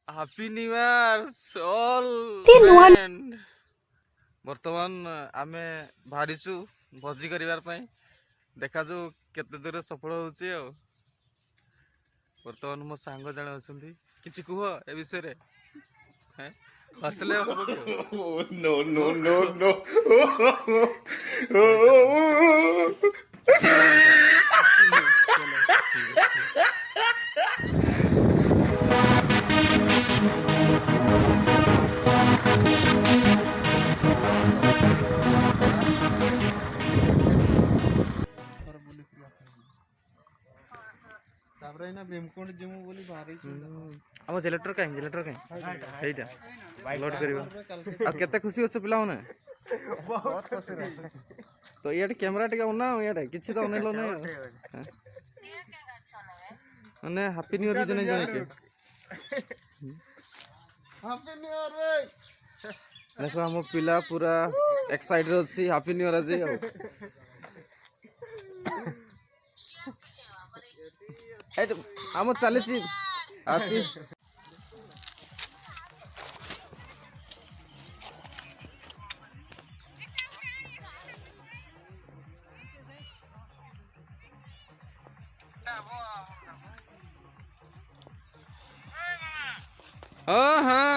Happy new years all ତେ ନୂଆ friend. ବର୍ତ୍ତମାନ ଆମେ ବାହାରିଛୁ ଭୋଜି କରିବାର ପାଇଁ। ଦେଖାଯାଉ କେତେ ଦୂର ସଫଳ ହେଉଛି ଆଉ। ବର୍ତ୍ତମାନ ମୋ ସାଙ୍ଗ ଜଣେ ଅଛନ୍ତି, କିଛି କୁହ ଏ ବିଷୟରେ। ହେଁ? ହସିଲେ ହବ କି ଆଉ? No, no, no, no. କିଛି ନାହିଁ ତ, କିଛି ନାହିଁ, ଚलो ଠିକ୍ ଅଛି। ତାପରେ ଏଇନା ଭୀମକୁଣ୍ଡ ଯିମୁ ବୋଲି ବାହାରିଛୁ। ଆମ ଜେନେରେଟର କାହିଁ ଏଇଟା ଲୋଡ୍ କରିବା। ଆଉ କେତେ ଖୁସି ଅଛ ପିଲାମାନେ? ତ ଇଆଡ଼େ କ୍ୟାମେରା ଟିକେ ଅନାଅ, ଇଆଡ଼େ କିଛି ତ ଅନେଇଲ ନାହିଁ ଆଉ। ମାନେ ହାପି ନ୍ୟୁ ଇୟର ବି ଜଣେ ଜଣେ କି ହାପି ନ୍ୟୁ ଇୟର ଭାଇ। ଦେଖ ଆମ ପିଲା ପୁରା ଏକ୍ସାଇଟେଡ୍ ଅଛି ହାପି ନ୍ୟୁ ଇୟର ଆଜି ଆଉ। ଏଇଟା ଆମ ଚାଲିଛି ହାପି। ହଁ ହଁ